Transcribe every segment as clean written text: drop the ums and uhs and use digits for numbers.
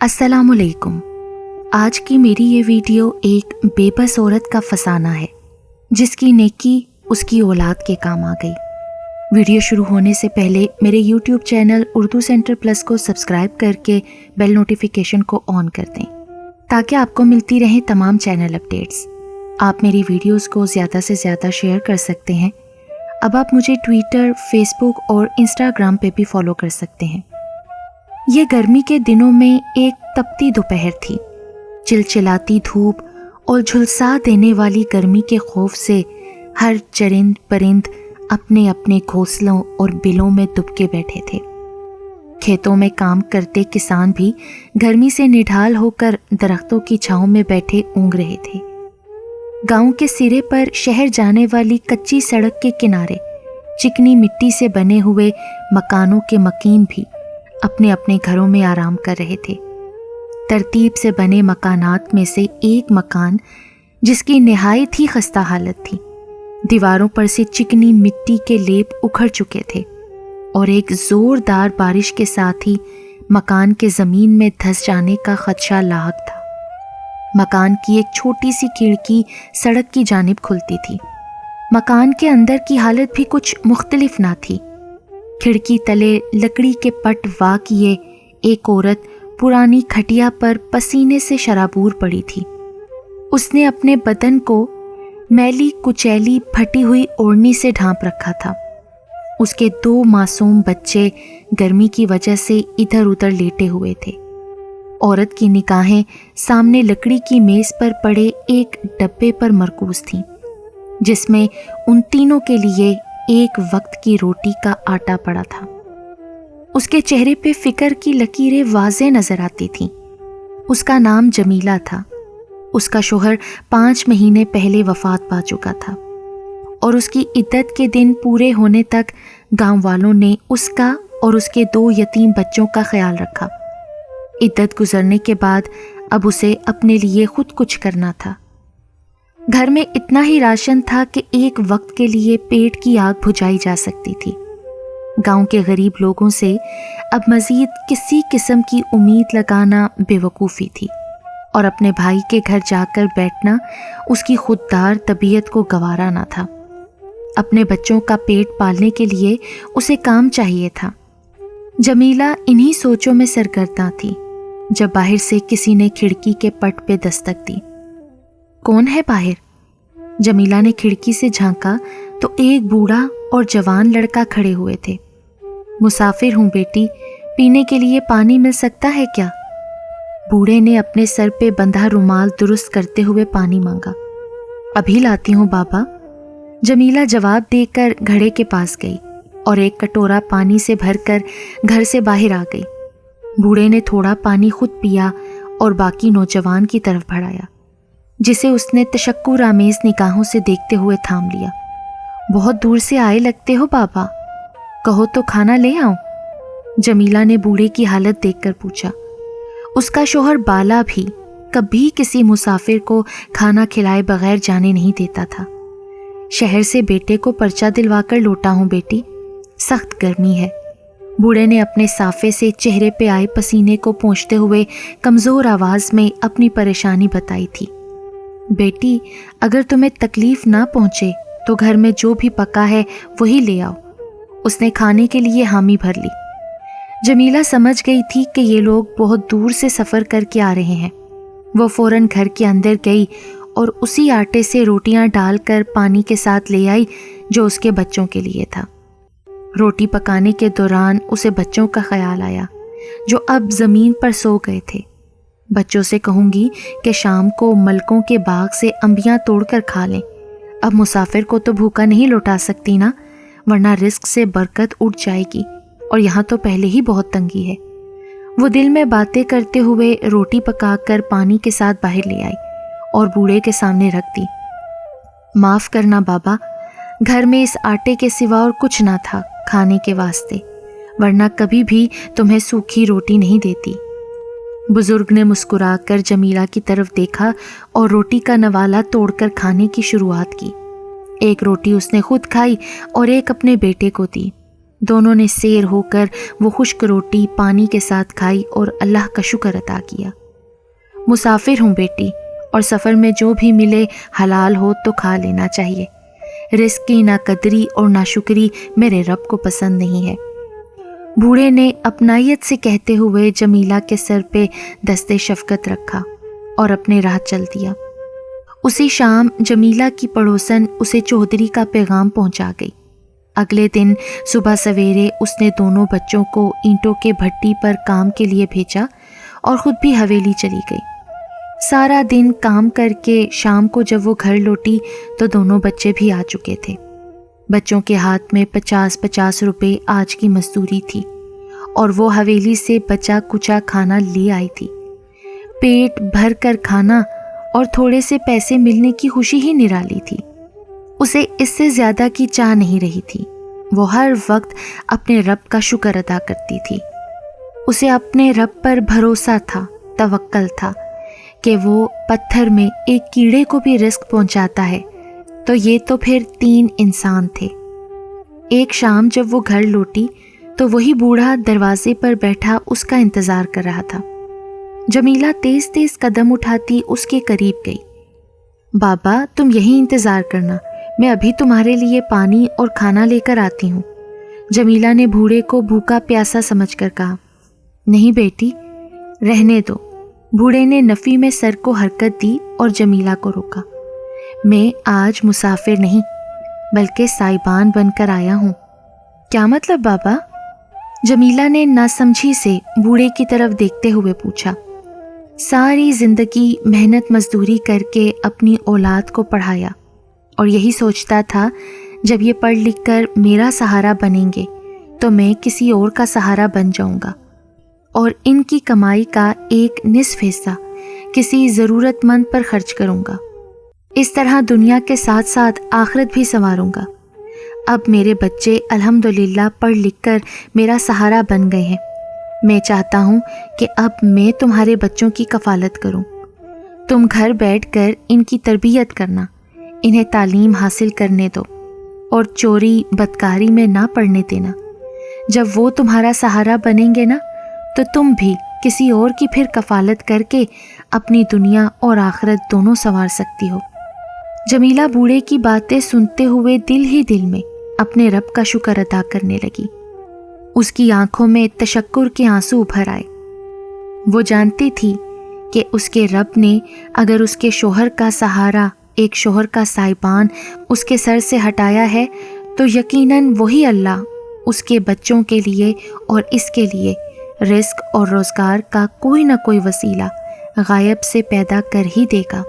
अस्सलाम वालेकुम। आज की मेरी ये वीडियो एक बेबस औरत का फसाना है जिसकी नेकी उसकी औलाद के काम आ गई। वीडियो शुरू होने से पहले मेरे YouTube channel Urdu centre plus को सब्सक्राइब करके बेल नोटिफिकेशन को ऑन कर दें ताकि आपको मिलती रहें तमाम चैनल अपडेट्स। आप मेरी वीडियोस को ज़्यादा से ज़्यादा शेयर कर सकते हैं। अब आप मुझे ट्विटर, फेसबुक और इंस्टाग्राम पे भी फॉलो कर सकते हैं। ये गर्मी के दिनों में एक तपती दोपहर थी। चिलचिलाती धूप और झुलसा देने वाली गर्मी के खौफ से हर चरिंद परिंद अपने अपने घोंसलों और बिलों में दुबके बैठे थे। खेतों में काम करते किसान भी गर्मी से निढाल होकर दरख्तों की छांव में बैठे ऊँग रहे थे। गांव के सिरे पर शहर जाने वाली कच्ची सड़क के किनारे चिकनी मिट्टी से बने हुए मकानों के मकीन भी अपने अपने घरों में आराम कर रहे थे। तरतीब से बने मकानात में से एक मकान जिसकी निहायत ही खस्ता हालत थी, दीवारों पर से चिकनी मिट्टी के लेप उखड़ चुके थे और एक जोरदार बारिश के साथ ही मकान के ज़मीन में धंस जाने का खदशा लाहक था। मकान की एक छोटी सी खिड़की सड़क की जानिब खुलती थी। मकान के अंदर की हालत भी कुछ मुख्तलिफ ना थी। खिड़की तले लकड़ी के पट वाह किए एक औरत पुरानी खटिया पर पसीने से शराबूर पड़ी थी। उसने अपने बदन को मैली कुचैली फटी हुई ओढ़नी से ढांप रखा था। उसके 2 मासूम बच्चे गर्मी की वजह से इधर उधर लेटे हुए थे। औरत की निगाहें सामने लकड़ी की मेज पर पड़े एक डब्बे पर मरकूज थीं, जिसमें उन तीनों के लिए एक वक्त की रोटी का आटा पड़ा था। उसके चेहरे पे फिक्र की लकीरें वाज़े नजर आती थीं। उसका नाम जमीला था। उसका शोहर 5 महीने पहले वफात पा चुका था और उसकी इद्दत के दिन पूरे होने तक गांव वालों ने उसका और उसके 2 यतीम बच्चों का ख्याल रखा। इद्दत गुजरने के बाद अब उसे अपने लिए खुद कुछ करना था। घर में इतना ही राशन था कि एक वक्त के लिए पेट की आग बुझाई जा सकती थी। गांव के गरीब लोगों से अब मजीद किसी किस्म की उम्मीद लगाना बेवकूफ़ी थी और अपने भाई के घर जाकर बैठना उसकी खुददार तबीयत को गवारा ना था। अपने बच्चों का पेट पालने के लिए उसे काम चाहिए था। जमीला इन्हीं सोचों में सरगर्दा थी जब बाहर से किसी ने खिड़की के पट पे दस्तक दी। कौन है बाहर? जमीला ने खिड़की से झांका तो एक बूढ़ा और जवान लड़का खड़े हुए थे। मुसाफिर हूँ बेटी, पीने के लिए पानी मिल सकता है क्या? बूढ़े ने अपने सर पे बंधा रुमाल दुरुस्त करते हुए पानी मांगा। अभी लाती हूँ बाबा, जमीला जवाब देकर घड़े के पास गई और एक कटोरा पानी से भरकर घर से बाहर आ गई। बूढ़े ने थोड़ा पानी खुद पिया और बाकी नौजवान की तरफ बढ़ाया, जिसे उसने तशक्कुर आमेज निगाहों से देखते हुए थाम लिया। बहुत दूर से आए लगते हो बाबा, कहो तो खाना ले आऊं? जमीला ने बूढ़े की हालत देखकर पूछा। उसका शोहर बाला भी कभी किसी मुसाफिर को खाना खिलाए बगैर जाने नहीं देता था। शहर से बेटे को पर्चा दिलवाकर लौटा हूं बेटी, सख्त गर्मी है। बूढ़े ने अपने साफे से चेहरे पे आए पसीने को पोंछते हुए कमज़ोर आवाज़ में अपनी परेशानी बताई थी। बेटी, अगर तुम्हें तकलीफ ना पहुंचे तो घर में जो भी पका है वही ले आओ। उसने खाने के लिए हामी भर ली। जमीला समझ गई थी कि ये लोग बहुत दूर से सफ़र करके आ रहे हैं। वो फौरन घर के अंदर गई और उसी आटे से रोटियां डालकर पानी के साथ ले आई जो उसके बच्चों के लिए था। रोटी पकाने के दौरान उसे बच्चों का ख्याल आया जो अब ज़मीन पर सो गए थे। बच्चों से कहूँगी कि शाम को मलकों के बाग से अंबियाँ तोड़कर खा लें। अब मुसाफिर को तो भूखा नहीं लौटा सकती ना, वरना रिस्क से बरकत उठ जाएगी और यहाँ तो पहले ही बहुत तंगी है। वो दिल में बातें करते हुए रोटी पकाकर पानी के साथ बाहर ले आई और बूढ़े के सामने रख दी। माफ़ करना बाबा, घर में इस आटे के सिवा और कुछ ना था खाने के वास्ते, वरना कभी भी तुम्हें सूखी रोटी नहीं देती। बुजुर्ग ने मुस्कुराकर जमीला की तरफ देखा और रोटी का नवाला तोड़कर खाने की शुरुआत की। एक रोटी उसने खुद खाई और एक अपने बेटे को दी। دونوں نے سیر ہو کر وہ خشک روٹی پانی کے ساتھ کھائی اور اللہ کا شکر ادا کیا۔ مسافر ہوں بیٹی، اور سفر میں جو بھی ملے حلال ہو تو کھا لینا چاہیے۔ رزق کی ناقدری اور ناشکری میرے رب کو پسند نہیں ہے۔ بوڑھے نے اپنائیت سے کہتے ہوئے جمیلہ کے سر پہ دست شفقت رکھا اور اپنے راہ چل دیا۔ اسی شام جمیلہ کی پڑوسن اسے چودھری کا پیغام پہنچا گئی۔ اگلے دن صبح سویرے اس نے دونوں بچوں کو اینٹوں کے بھٹی پر کام کے لیے بھیجا اور خود بھی حویلی چلی گئی۔ سارا دن کام کر کے شام کو جب وہ گھر لوٹی تو دونوں بچے بھی آ چکے تھے۔ بچوں کے ہاتھ میں 50 روپے آج کی مزدوری تھی اور وہ حویلی سے بچا کچا کھانا لے آئی تھی۔ پیٹ بھر کر کھانا اور تھوڑے سے پیسے ملنے کی خوشی ہی نرالی تھی۔ اسے اس سے زیادہ کی چاہ نہیں رہی تھی۔ وہ ہر وقت اپنے رب کا شکر ادا کرتی تھی۔ اسے اپنے رب پر بھروسہ تھا، توکل تھا کہ وہ پتھر میں ایک کیڑے کو بھی رزق پہنچاتا ہے تو یہ تو پھر 3 انسان تھے۔ ایک شام جب وہ گھر لوٹی تو وہی بوڑھا دروازے پر بیٹھا اس کا انتظار کر رہا تھا۔ جمیلہ تیز تیز قدم اٹھاتی اس کے قریب گئی۔ بابا تم یہیں انتظار کرنا، میں ابھی تمہارے لیے پانی اور کھانا لے کر آتی ہوں۔ جمیلہ نے بوڑھے کو بھوکا پیاسا سمجھ کر کہا۔ نہیں بیٹی، رہنے دو۔ بوڑھے نے نفی میں سر کو حرکت دی اور جمیلہ کو روکا۔ میں آج مسافر نہیں بلکہ سائبان بن کر آیا ہوں۔ کیا مطلب بابا؟ جمیلہ نے ناسمجھی سے بوڑھے کی طرف دیکھتے ہوئے پوچھا۔ ساری زندگی محنت مزدوری کر کے اپنی اولاد کو پڑھایا اور یہی سوچتا تھا جب یہ پڑھ لکھ کر میرا سہارا بنیں گے تو میں کسی اور کا سہارا بن جاؤں گا اور ان کی کمائی کا ایک نصف حصہ کسی ضرورت مند پر خرچ کروں گا۔ اس طرح دنیا کے ساتھ ساتھ آخرت بھی سنواروں گا۔ اب میرے بچے الحمدللہ پڑھ لکھ کر میرا سہارا بن گئے ہیں۔ میں چاہتا ہوں کہ اب میں تمہارے بچوں کی کفالت کروں۔ تم گھر بیٹھ کر ان کی تربیت کرنا، انہیں تعلیم حاصل کرنے دو اور چوری بدکاری میں نہ پڑنے دینا۔ جب وہ تمہارا سہارا بنیں گے نا تو تم بھی کسی اور کی پھر کفالت کر کے اپنی دنیا اور آخرت دونوں سنوار سکتی ہو۔ جمیلہ بوڑھے کی باتیں سنتے ہوئے دل ہی دل میں اپنے رب کا شکر ادا کرنے لگی۔ اس کی آنکھوں میں تشکر کے آنسو ابھر آئے۔ وہ جانتی تھی کہ اس کے رب نے اگر اس کے شوہر کا سہارا، ایک شوہر کا سائبان اس کے سر سے ہٹایا ہے تو یقیناً وہی اللہ اس کے بچوں کے لیے اور اس کے لیے رزق اور روزگار کا کوئی نہ کوئی وسیلہ غائب سے پیدا کر ہی دے گا۔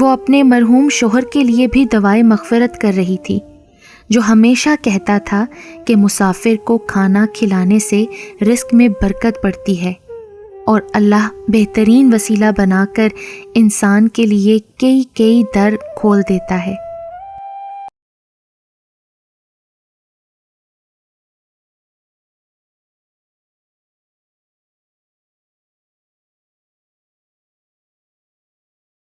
وہ اپنے مرحوم شوہر کے لیے بھی دعائے مغفرت کر رہی تھی، جو ہمیشہ کہتا تھا کہ مسافر کو کھانا کھلانے سے رزق میں برکت بڑھتی ہے اور اللہ بہترین وسیلہ بنا کر انسان کے لیے کئی در کھول دیتا ہے۔